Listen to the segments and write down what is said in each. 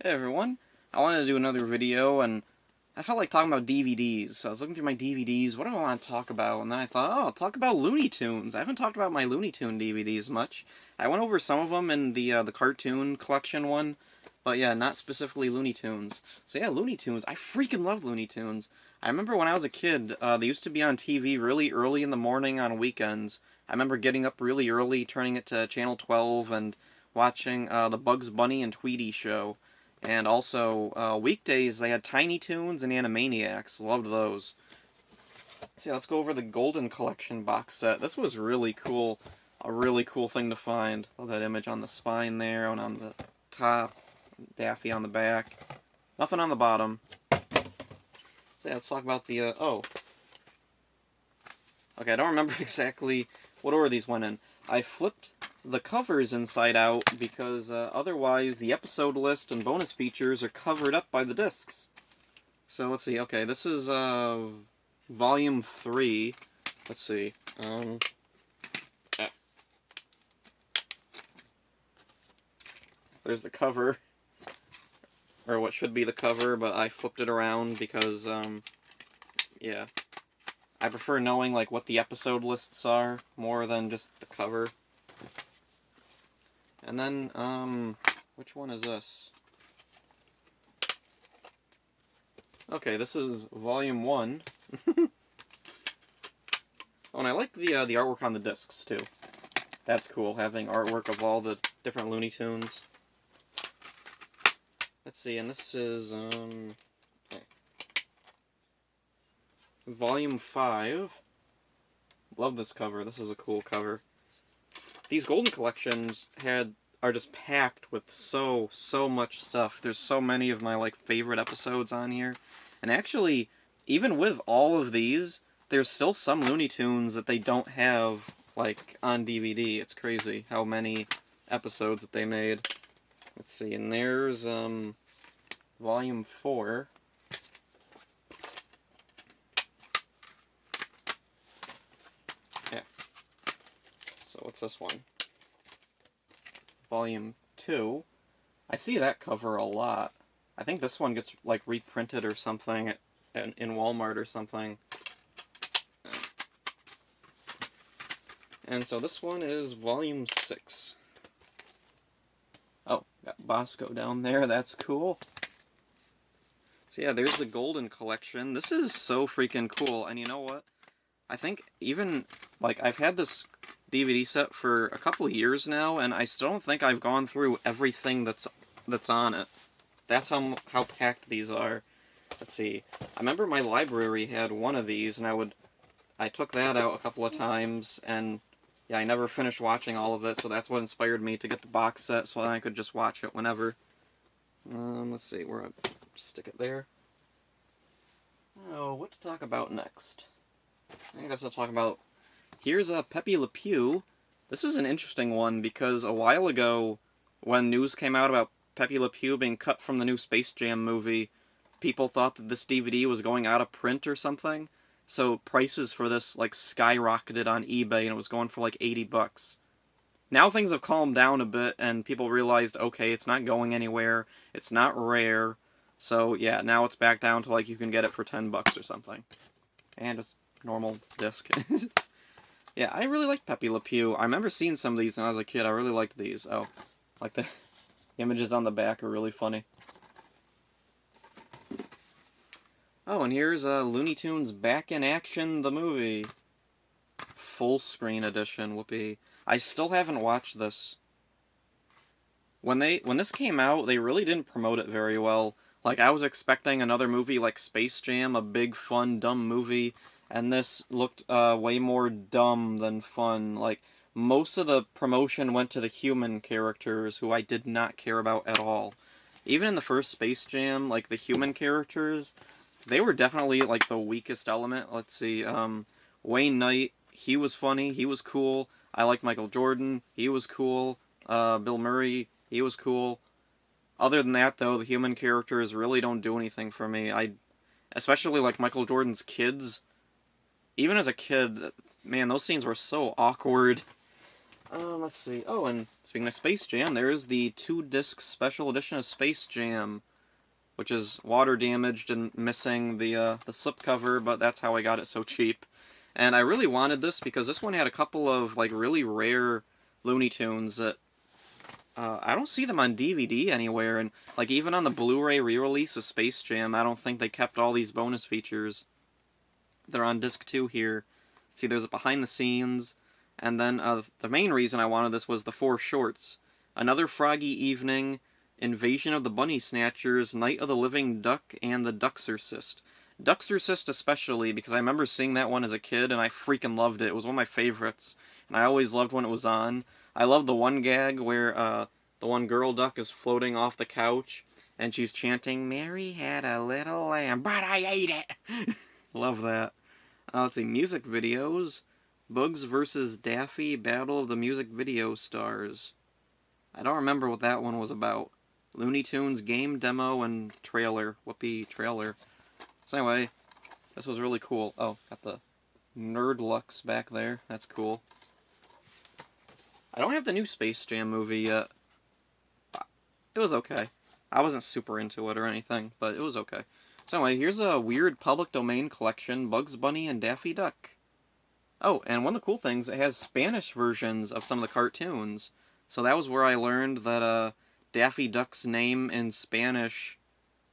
Hey everyone, I wanted to do another video and I felt like talking about DVDs, so I was looking through my DVDs, what do I want to talk about? And then I thought, oh, I'll talk about Looney Tunes. I haven't talked about my Looney Tune DVDs much. I went over some of them in the cartoon collection one, but yeah, not specifically Looney Tunes. So yeah, Looney Tunes, I freaking love Looney Tunes. I remember when I was a kid, they used to be on TV really early in the morning on weekends. I remember getting up really early, turning it to Channel 12, and watching the Bugs Bunny and Tweety show. And also, weekdays, they had Tiny Toons and Animaniacs. Loved those. So yeah, let's go over the Golden Collection box set. This was really cool. A really cool thing to find. Love that image on the spine there, and on the top. Daffy on the back. Nothing on the bottom. So yeah, let's talk about the, oh. Okay, I don't remember exactly what order these went in. I flipped the covers inside out because otherwise the episode list and bonus features are covered up by the discs. So let's see, okay, this is volume 3. Let's see. There's the cover. Or what should be the cover, but I flipped it around because, yeah. I prefer knowing, like, what the episode lists are more than just the cover. And then, which one is this? Okay, this is volume 1. Oh, and I like the artwork on the discs, too. That's cool, having artwork of all the different Looney Tunes. Let's see, and this is, okay. Volume 5. Love this cover. This is a cool cover. These Golden Collections are just packed with so much stuff. There's so many of my, like, favorite episodes on here. And actually, even with all of these, there's still some Looney Tunes that they don't have, like, on DVD. It's crazy how many episodes that they made. Let's see, and there's, Volume 4. Yeah. So what's this one? Volume 2. I see that cover a lot. I think this one gets, like, reprinted or something in Walmart or something. And so this one is Volume 6. Oh, got Bosco down there. That's cool. So yeah, there's the Golden Collection. This is so freaking cool. And you know what? I think even, like, I've had this DVD set for a couple of years now, and I still don't think I've gone through everything that's on it. That's how packed these are. Let's see. I remember my library had one of these, and I took that out a couple of times, and yeah, I never finished watching all of it, so that's what inspired me to get the box set, so I could just watch it whenever. Let's see, where I stick it there. Oh, what to talk about next? I guess I'll talk about... Here's Pepe Le Pew. This is an interesting one, because a while ago, when news came out about Pepe Le Pew being cut from the new Space Jam movie, people thought that this DVD was going out of print or something, so prices for this, like, skyrocketed on eBay, and it was going for, like, $80. Now things have calmed down a bit, and people realized, okay, it's not going anywhere, it's not rare, so yeah, now it's back down to, like, you can get it for $10 or something. And just normal disc. Yeah, I really like Pepe Le Pew. I remember seeing some of these when I was a kid. I really liked these. Oh, like the images on the back are really funny. Oh, and here's Looney Tunes Back in Action, the movie. Full screen edition, whoopee. I still haven't watched this. When this came out, they really didn't promote it very well. Like, I was expecting another movie like Space Jam, a big, fun, dumb movie, and this looked way more dumb than fun. Like, most of the promotion went to the human characters, who I did not care about at all. Even in the first Space Jam, like, the human characters, they were definitely, like, the weakest element. Let's see, Wayne Knight, he was funny, he was cool. I liked Michael Jordan, he was cool. Bill Murray, he was cool. Other than that, though, the human characters really don't do anything for me. Especially, like, Michael Jordan's kids. Even as a kid, man, those scenes were so awkward. Let's see. Oh, and speaking of Space Jam, there is the 2-disc special edition of Space Jam, which is water damaged and missing the slipcover, but that's how I got it so cheap. And I really wanted this because this one had a couple of like really rare Looney Tunes that I don't see them on DVD anywhere, and like even on the Blu-ray re-release of Space Jam, I don't think they kept all these bonus features. They're on disc 2 here. See, there's a behind the scenes, and then the main reason I wanted this was the 4 shorts. Another Froggy Evening, Invasion of the Bunny Snatchers, Night of the Living Duck, and the Duxorcist. Duxorcist especially, because I remember seeing that one as a kid, and I freaking loved it. It was one of my favorites, and I always loved when it was on. I love the one gag where the one girl duck is floating off the couch, and she's chanting, "Mary had a little lamb, but I ate it!" Love that. Let's see, music videos. Bugs vs. Daffy, Battle of the Music Video Stars. I don't remember what that one was about. Looney Tunes game demo and trailer. Whoopee, trailer. So anyway, this was really cool. Oh, got the Nerd Lux back there. That's cool. I don't have the new Space Jam movie yet. It was okay. I wasn't super into it or anything, but it was okay. So anyway, here's a weird public domain collection, Bugs Bunny and Daffy Duck. Oh, and one of the cool things, it has Spanish versions of some of the cartoons. So that was where I learned that Daffy Duck's name in Spanish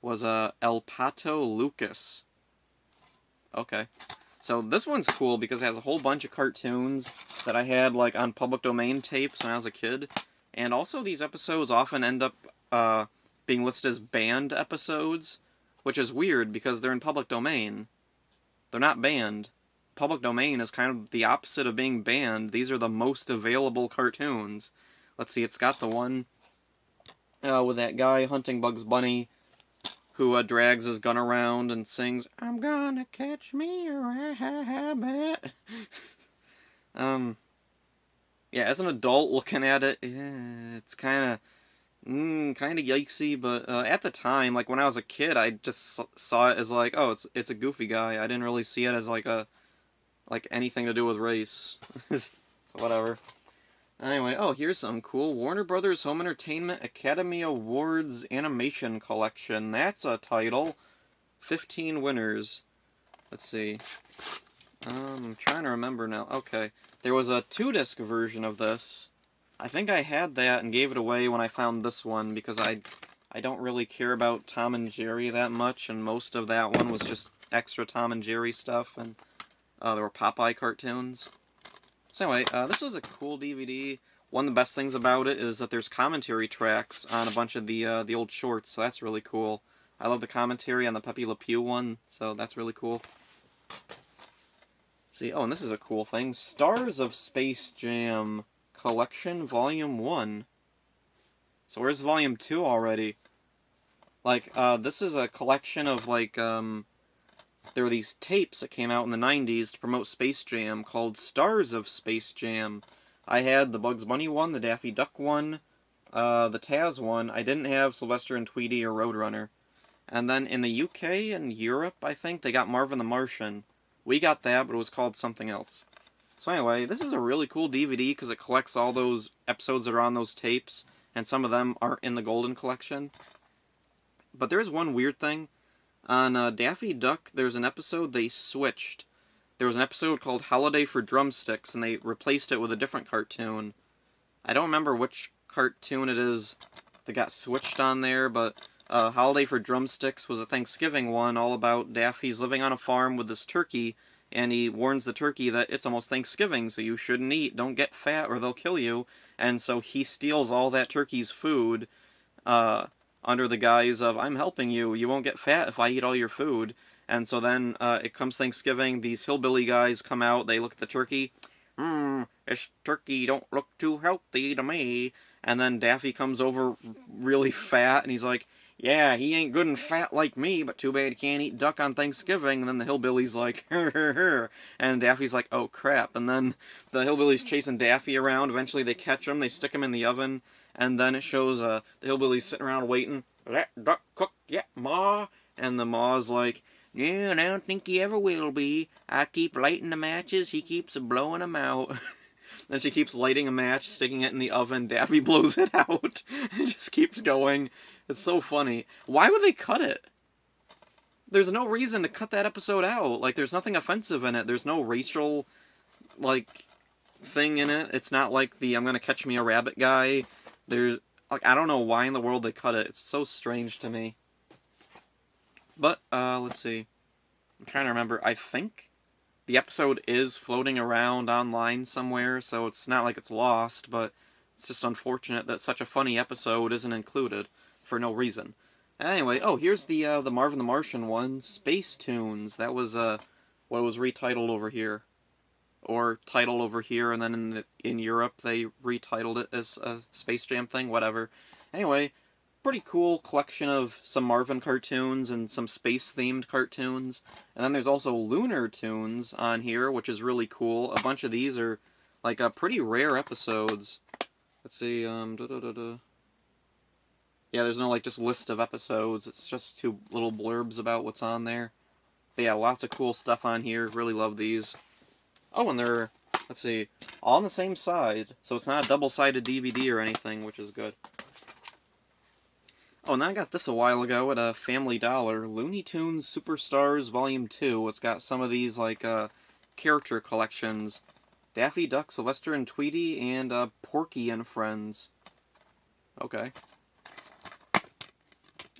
was El Pato Lucas. Okay. So this one's cool because it has a whole bunch of cartoons that I had like on public domain tapes when I was a kid. And also these episodes often end up being listed as banned episodes, which is weird because they're in public domain. They're not banned. Public domain is kind of the opposite of being banned. These are the most available cartoons. Let's see, it's got the one with that guy hunting Bugs Bunny who drags his gun around and sings, "I'm gonna catch me a rabbit." Yeah, as an adult looking at it, it's kind of yikesy, but at the time, like when I was a kid, I just saw it as like, oh, it's a goofy guy. I didn't really see it as like anything to do with race. So whatever. Anyway, oh, here's something cool. Warner Brothers Home Entertainment Academy Awards Animation Collection. That's a title. 15 winners. Let's see. I'm trying to remember now. Okay. There was a 2-disc version of this. I think I had that and gave it away when I found this one because I don't really care about Tom and Jerry that much, and most of that one was just extra Tom and Jerry stuff, and there were Popeye cartoons. So anyway, this was a cool DVD. One of the best things about it is that there's commentary tracks on a bunch of the old shorts, so that's really cool. I love the commentary on the Pepe Le Pew one, so that's really cool. See, oh, and this is a cool thing. Stars of Space Jam Collection Volume 1. So where's Volume 2 already? Like, this is a collection of, like, there were these tapes that came out in the 90s to promote Space Jam called Stars of Space Jam. I had the Bugs Bunny one, the Daffy Duck one, the Taz one. I didn't have Sylvester and Tweety or Roadrunner. And then in the UK and Europe, I think, they got Marvin the Martian. We got that, but it was called something else. So anyway, this is a really cool DVD because it collects all those episodes that are on those tapes, and some of them aren't in the Golden Collection. But there's one weird thing. On Daffy Duck, there's an episode they switched. There was an episode called Holiday for Drumsticks, and they replaced it with a different cartoon. I don't remember which cartoon it is that got switched on there, but Holiday for Drumsticks was a Thanksgiving one all about Daffy's living on a farm with this turkey, and he warns the turkey that it's almost Thanksgiving, so you shouldn't eat, don't get fat or they'll kill you, and so he steals all that turkey's food, under the guise of, I'm helping you, you won't get fat if I eat all your food. And so then, it comes Thanksgiving, these hillbilly guys come out, they look at the turkey, this turkey don't look too healthy to me. And then Daffy comes over really fat, and he's like, yeah, he ain't good and fat like me, but too bad he can't eat duck on Thanksgiving. And then the hillbilly's like, and Daffy's like, oh crap. And then the hillbilly's chasing Daffy around, eventually they catch him, they stick him in the oven, and then it shows the hillbilly's sitting around waiting, that duck cooked yet, Ma? And the Ma's like, yeah, and I don't think he ever will be. I keep lighting the matches, he keeps blowing them out. Then she keeps lighting a match, sticking it in the oven. Daffy blows it out. It just keeps going. It's so funny. Why would they cut it? There's no reason to cut that episode out. Like, there's nothing offensive in it. There's no racial, like, thing in it. It's not like the I'm gonna catch me a rabbit guy. There's, like, I don't know why in the world they cut it. It's so strange to me. But, let's see. I'm trying to remember. I think the episode is floating around online somewhere, so it's not like it's lost, but it's just unfortunate that such a funny episode isn't included for no reason. Anyway, oh, here's the Marvin the Martian one, Space Tunes. That was, what was retitled over here. Or titled over here, and then in Europe they retitled it as a Space Jam thing, whatever. Anyway, pretty cool collection of some Marvin cartoons and some space-themed cartoons. And then there's also Lunar Tunes on here, which is really cool. A bunch of these are, like, pretty rare episodes. Let's see, Yeah, there's no, like, just list of episodes. It's just two little blurbs about what's on there. But yeah, lots of cool stuff on here. Really love these. Oh, and they're, let's see, all on the same side. So it's not a double-sided DVD or anything, which is good. Oh, and I got this a while ago at a Family Dollar. Looney Tunes Superstars Volume 2. It's got some of these, like, character collections. Daffy Duck, Sylvester and Tweety, and, Porky and Friends. Okay.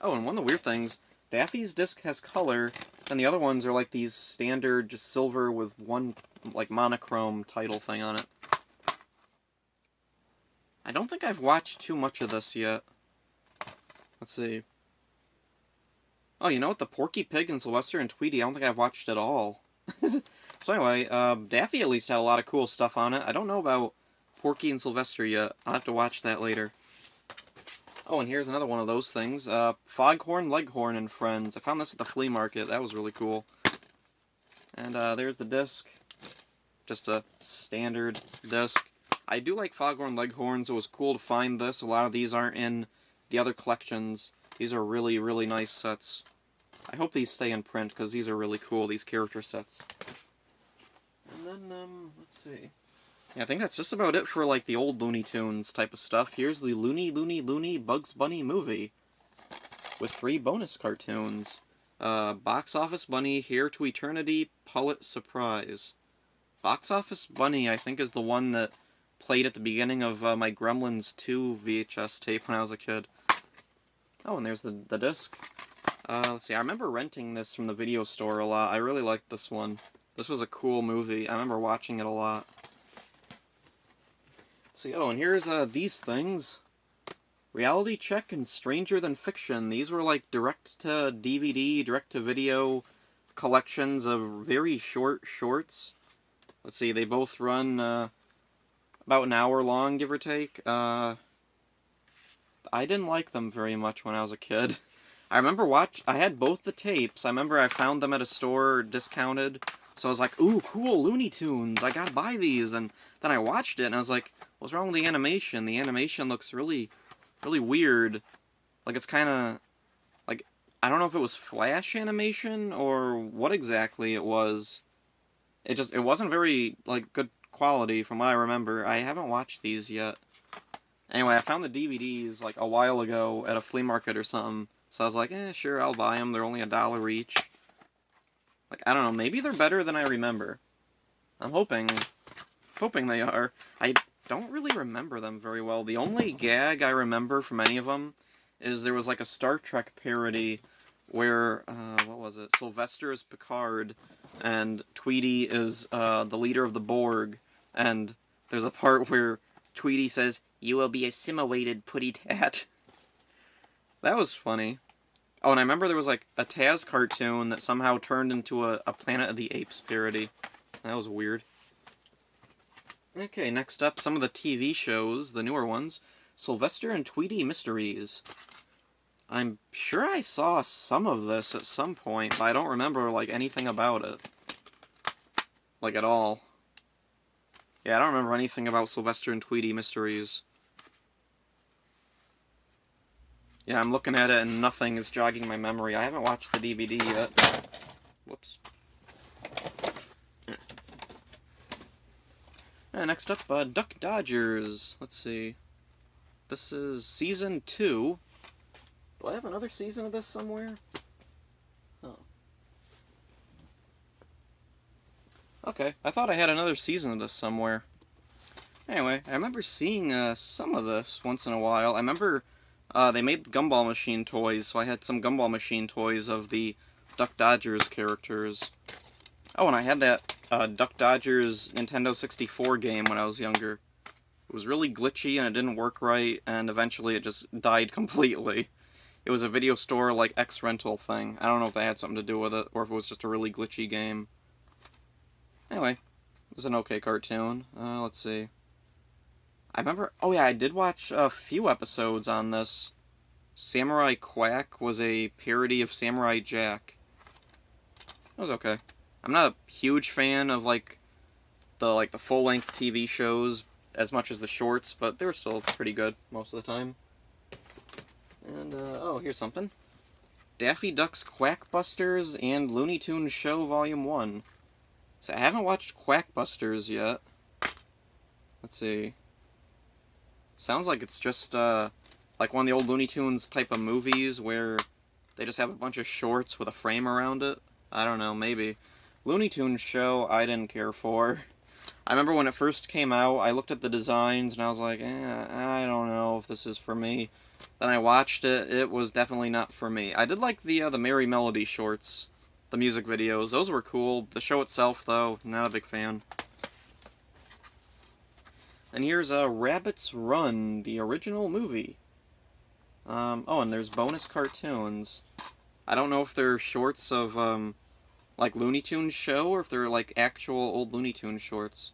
Oh, and one of the weird things, Daffy's disc has color, and the other ones are like these standard, just silver with one, like, monochrome title thing on it. I don't think I've watched too much of this yet. Let's see. Oh, you know what? The Porky Pig and Sylvester and Tweety, I don't think I've watched at all. So anyway, Daffy at least had a lot of cool stuff on it. I don't know about Porky and Sylvester yet. I'll have to watch that later. Oh, and here's another one of those things. Foghorn, Leghorn, and Friends. I found this at the flea market. That was really cool. And there's the disc. Just a standard disc. I do like Foghorn Leghorns. It was cool to find this. A lot of these aren't in the other collections. These are really, really nice sets. I hope these stay in print, because these are really cool, these character sets. And then, let's see. Yeah, I think that's just about it for, like, the old Looney Tunes type of stuff. Here's the Looney Bugs Bunny movie, with 3 bonus cartoons. Box Office Bunny, Here to Eternity, Pullet Surprise. Box Office Bunny, I think, is the one that played at the beginning of my Gremlins 2 VHS tape when I was a kid. Oh, and there's the disc. Let's see, I remember renting this from the video store a lot. I really liked this one. This was a cool movie. I remember watching it a lot. See, oh, and here's these things. Reality Check and Stranger Than Fiction. These were like direct-to-DVD, direct-to-video collections of very short shorts. Let's see, they both run about an hour long, give or take. I didn't like them very much when I was a kid. I remember I had both the tapes. I remember I found them at a store discounted. So I was like, ooh, cool, Looney Tunes. I gotta buy these. And then I watched it and I was like, what's wrong with the animation? The animation looks really, really weird. Like, it's kind of, like, I don't know if it was Flash animation or what exactly it was. It wasn't very, like, good quality from what I remember. I haven't watched these yet. Anyway, I found the DVDs, like, a while ago at a flea market or something. So I was like, sure, I'll buy them. They're only $1 each. Like, I don't know, maybe they're better than I remember. I'm hoping they are. I don't really remember them very well. The only gag I remember from any of them is there was, like, a Star Trek parody where, what was it? Sylvester is Picard, and Tweety is the leader of the Borg, and there's a part where Tweety says, "You will be assimilated, putty-tat." That was funny. Oh, and I remember there was, like, a Taz cartoon that somehow turned into a Planet of the Apes parody. That was weird. Okay, next up, some of the TV shows, the newer ones. Sylvester and Tweety Mysteries. I'm sure I saw some of this at some point, but I don't remember, like, anything about it. Like, at all. Yeah, I don't remember anything about Sylvester and Tweety Mysteries. Yeah, I'm looking at it and nothing is jogging my memory. I haven't watched the DVD yet. Whoops. And next up, Duck Dodgers. Let's see. This is Season 2. Do I have another season of this somewhere? Oh. Okay, I thought I had another season of this somewhere. Anyway, I remember seeing some of this once in a while. I remember they made Gumball Machine toys, so I had some Gumball Machine toys of the Duck Dodgers characters. Oh, and I had that Duck Dodgers Nintendo 64 game when I was younger. It was really glitchy and it didn't work right, and eventually it just died completely. It was a video store, like, X-Rental thing. I don't know if that had something to do with it, or if it was just a really glitchy game. Anyway, it was an okay cartoon. Let's see. I remember... Oh yeah, I did watch a few episodes on this. Samurai Quack was a parody of Samurai Jack. It was okay. I'm not a huge fan of, the full-length TV shows as much as the shorts, but they were still pretty good most of the time. And, oh, here's something. Daffy Duck's Quackbusters and Looney Tunes Show Volume 1. So I haven't watched Quackbusters yet. Let's see. Sounds like it's just, like one of the old Looney Tunes type of movies where they just have a bunch of shorts with a frame around it. I don't know, maybe. Looney Tunes Show, I didn't care for. I remember when it first came out, I looked at the designs and I was like, I don't know if this is for me. Then I watched it, it was definitely not for me. I did like the Merry Melody shorts, the music videos, those were cool. The show itself, though, not a big fan. And here's Rabbit's Run, the original movie. Oh, and there's bonus cartoons. I don't know if they're shorts of, like Looney Tunes show, or if they're like actual old Looney Tunes shorts.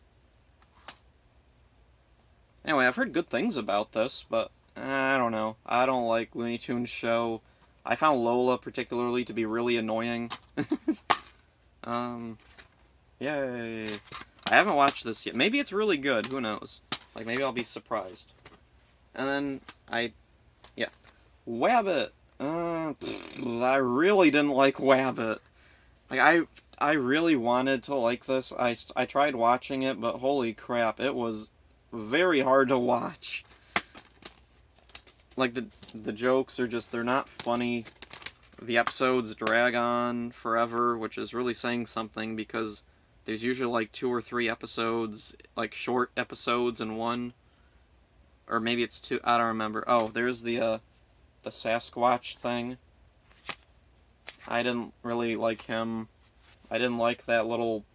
Anyway, I've heard good things about this, but I don't know. I don't like Looney Tunes show. I found Lola particularly to be really annoying. Yay. I haven't watched this yet. Maybe it's really good, who knows. Like, maybe I'll be surprised. And then, yeah. Wabbit. I really didn't like Wabbit. Like, I really wanted to like this. I tried watching it, but holy crap, it was very hard to watch. Like, the jokes are just, they're not funny. The episodes drag on forever, which is really saying something, because there's usually like 2 or 3 episodes, like short episodes in one. Or maybe it's 2, I don't remember. Oh, there's the Sasquatch thing. I didn't really like him. I didn't like that little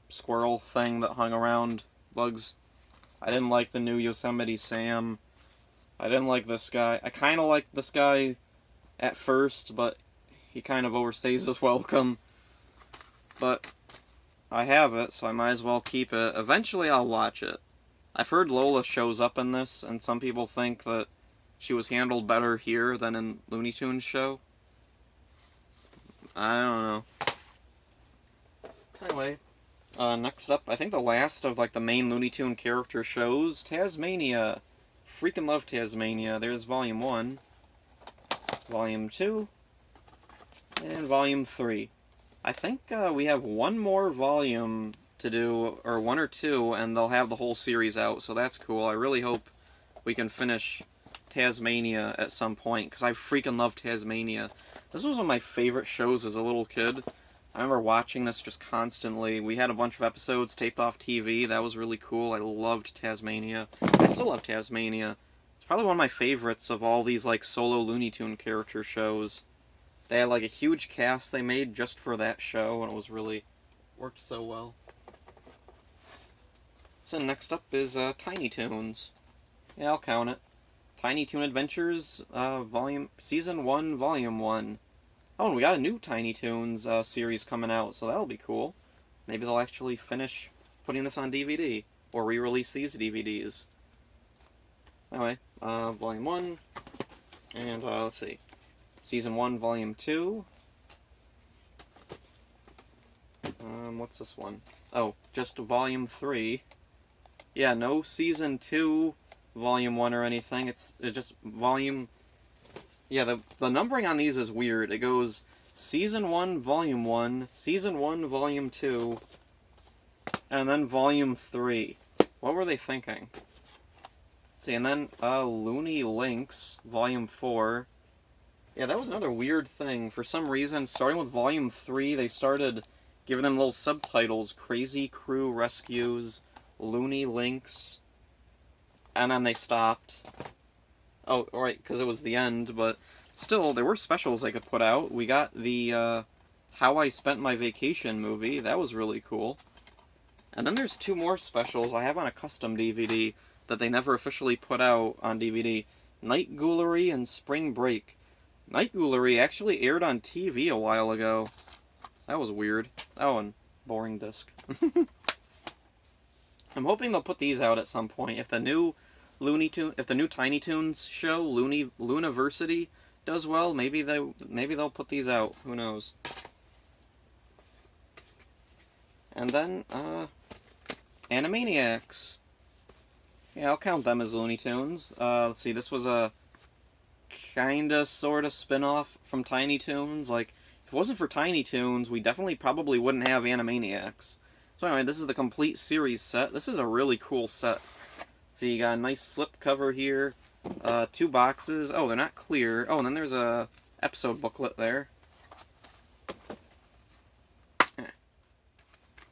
squirrel thing that hung around Bugs. I didn't like the new Yosemite Sam. I didn't like this guy. I kind of liked this guy at first, but he kind of overstays his welcome. But I have it, so I might as well keep it. Eventually I'll watch it. I've heard Lola shows up in this, and some people think that she was handled better here than in Looney Tunes show. I don't know. So anyway, next up, I think the last of like the main Looney Tune character shows, Tasmania. Freaking love Tasmania. There's Volume 1, Volume 2, and Volume 3. I think we have one more volume to do, or 1 or 2, and they'll have the whole series out, so that's cool. I really hope we can finish Tasmania at some point, because I freaking love Tasmania. This was one of my favorite shows as a little kid. I remember watching this just constantly. We had a bunch of episodes taped off TV. That was really cool. I loved Tasmania. I still love Tasmania. It's probably one of my favorites of all these like solo Looney Tune character shows. They had like a huge cast they made just for that show, and it was really worked so well. So next up is Tiny Toons. Yeah, I'll count it. Tiny Toon Adventures, Season 1, Volume 1. Oh, and we got a new Tiny Toons series coming out, so that'll be cool. Maybe they'll actually finish putting this on DVD, or re-release these DVDs. Anyway, Volume 1, and let's see. Season 1, Volume 2. What's this one? Oh, just Volume 3. Yeah, no Season 2, Volume 1 or anything. It's just Volume... Yeah, the numbering on these is weird. It goes Season 1, Volume 1, Season 1, Volume 2, and then Volume 3. What were they thinking? Let's see, and then Looney Links, Volume 4. Yeah, that was another weird thing. For some reason, starting with Volume 3, they started giving them little subtitles. Crazy Crew Rescues, Looney Links. And then they stopped. Oh, right, because it was the end, but still, there were specials they could put out. We got the How I Spent My Vacation movie. That was really cool. And then there's two more specials I have on a custom DVD that they never officially put out on DVD. Night Ghoulery and Spring Break. Night Ghoulery actually aired on TV a while ago. That was weird. Oh, and boring disc. I'm hoping they'll put these out at some point. If the new Tiny Toons show, Looniversity, does well, maybe they'll put these out. Who knows? And then, Animaniacs. Yeah, I'll count them as Looney Tunes. Let's see, this was a kinda, sorta spin-off from Tiny Toons. Like, if it wasn't for Tiny Toons, we definitely probably wouldn't have Animaniacs. So anyway, this is the complete series set. This is a really cool set. See, you got a nice slip cover here. Two boxes. Oh, they're not clear. Oh, and then there's a episode booklet there.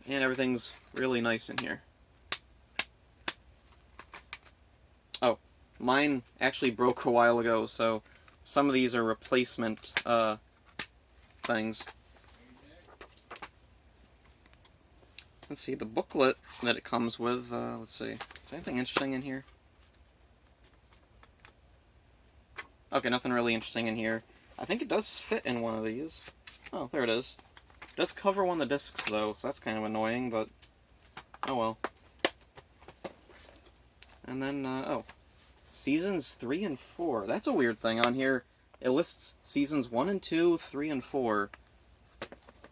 And everything's really nice in here. Oh, mine actually broke a while ago, so some of these are replacement things. Let's see, the booklet that it comes with, let's see, is there anything interesting in here? Okay, nothing really interesting in here. I think it does fit in one of these. Oh, there it is. It does cover one of the discs, though, so that's kind of annoying, but oh well. And then, oh, Seasons 3 and 4. That's a weird thing on here. It lists Seasons 1 and 2, 3 and 4.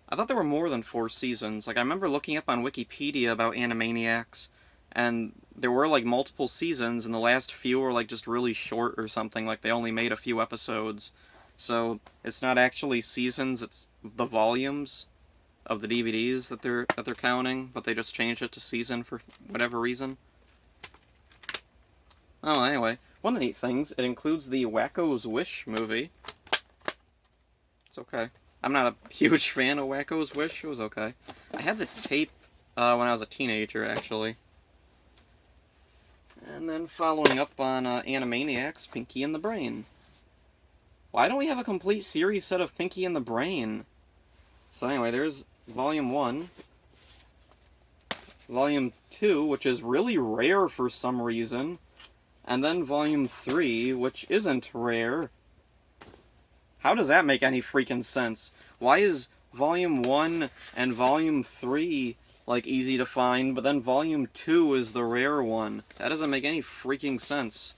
I thought there were more than 4 seasons. Like, I remember looking up on Wikipedia about Animaniacs, and there were, like, multiple seasons, and the last few were, like, just really short or something. Like, they only made a few episodes. So, it's not actually seasons, it's the volumes of the DVDs that they're counting, but they just changed it to season for whatever reason. Oh, anyway, one of the neat things, it includes the Wacko's Wish movie. It's okay. I'm not a huge fan of Wacko's Wish. It was okay. I had the tape when I was a teenager, actually. And then following up on Animaniacs, Pinkie and the Brain. Why don't we have a complete series set of Pinkie and the Brain? So anyway, there's Volume 1. Volume 2, which is really rare for some reason. And then Volume 3, which isn't rare. How does that make any freaking sense? Why is Volume 1 and Volume 3, like, easy to find, but then Volume 2 is the rare one? That doesn't make any freaking sense.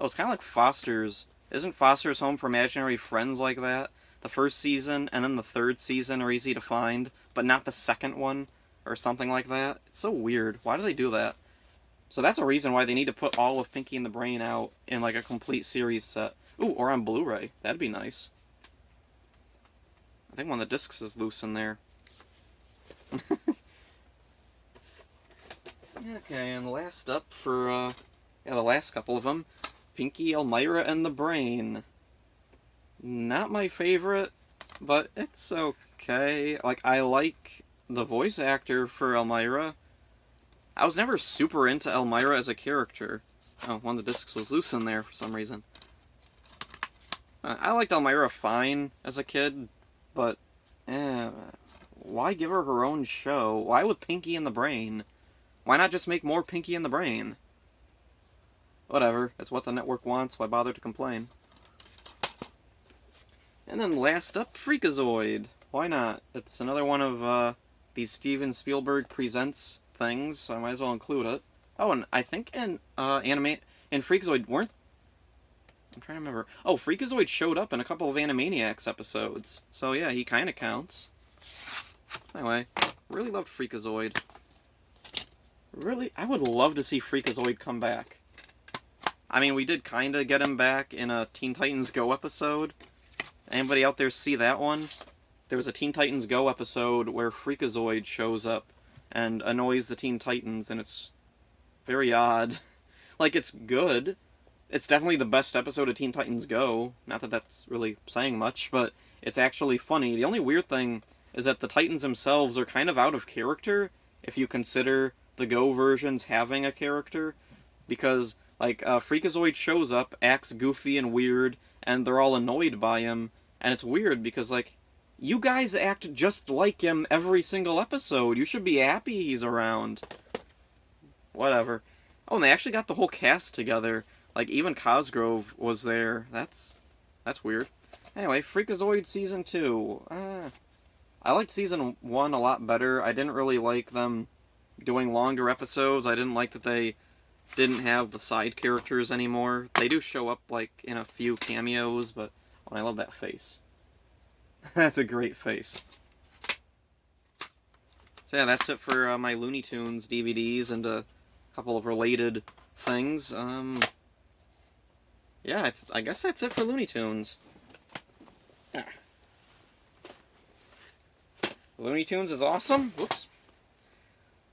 Oh, it's kind of like Foster's. Isn't Foster's Home for Imaginary Friends like that? The first season and then the third season are easy to find, but not the second one, or something like that. It's so weird. Why do they do that? So that's a reason why they need to put all of Pinkie and the Brain out in, like, a complete series set. Ooh, or on Blu-ray. That'd be nice. I think one of the discs is loose in there. Okay, and last up for, the last couple of them. Pinkie, Elmira, and the Brain. Not my favorite, but it's okay. Like, I like the voice actor for Elmira. I was never super into Elmira as a character. Oh, one of the discs was loose in there for some reason. I liked Elmira fine as a kid, but, why give her her own show? Why with Pinkie and the Brain? Why not just make more Pinkie and the Brain? Whatever, it's what the network wants, why bother to complain? And then last up, Freakazoid. Why not? It's another one of, these Steven Spielberg Presents things, so I might as well include it. Oh, and I think in, in Freakazoid, I'm trying to remember. Oh, Freakazoid showed up in a couple of Animaniacs episodes. So yeah, he kinda counts. Anyway, really loved Freakazoid. Really, I would love to see Freakazoid come back. I mean, we did kinda get him back in a Teen Titans Go episode. Anybody out there see that one? There was a Teen Titans Go episode where Freakazoid shows up and annoys the Teen Titans, and it's very odd. Like, it's good. It's definitely the best episode of Teen Titans Go. Not that that's really saying much, but it's actually funny. The only weird thing is that the Titans themselves are kind of out of character if you consider the Go versions having a character. Because, like, Freakazoid shows up, acts goofy and weird, and they're all annoyed by him. And it's weird because, like, you guys act just like him every single episode. You should be happy he's around. Whatever. Oh, and they actually got the whole cast together. Like, even Cosgrove was there. That's weird. Anyway, Freakazoid Season 2. I liked Season 1 a lot better. I didn't really like them doing longer episodes. I didn't like that they didn't have the side characters anymore. They do show up, like, in a few cameos, but oh, I love that face. That's a great face. So yeah, that's it for my Looney Tunes DVDs and a couple of related things. Yeah, I guess that's it for Looney Tunes. Yeah. Looney Tunes is awesome. Whoops.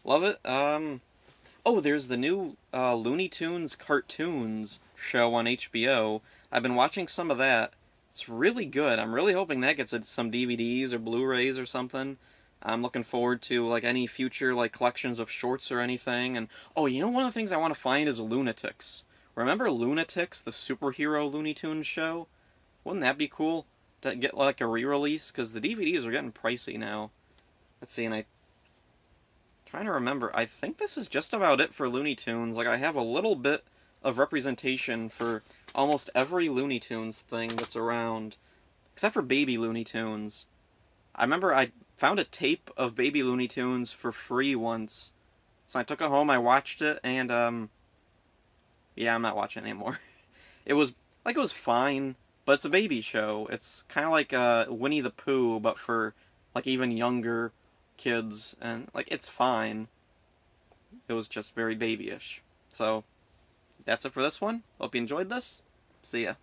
Love it. Oh, there's the new Looney Tunes cartoons show on HBO. I've been watching some of that. It's really good. I'm really hoping that gets some DVDs or Blu-rays or something. I'm looking forward to like any future like collections of shorts or anything. And oh, you know, one of the things I want to find is Lunatics. Remember Lunatics, the superhero Looney Tunes show? Wouldn't that be cool to get like a re-release? Because the DVDs are getting pricey now. Let's see, and I'm trying to remember. I think this is just about it for Looney Tunes. Like, I have a little bit of representation for almost every Looney Tunes thing that's around, except for Baby Looney Tunes. I remember I found a tape of Baby Looney Tunes for free once, so I took it home, I watched it, and yeah, I'm not watching it anymore. It was fine, but it's a baby show. It's kind of like Winnie the Pooh, but for like even younger kids, and like it's fine. It was just very babyish. So that's it for this one. Hope you enjoyed this. See ya.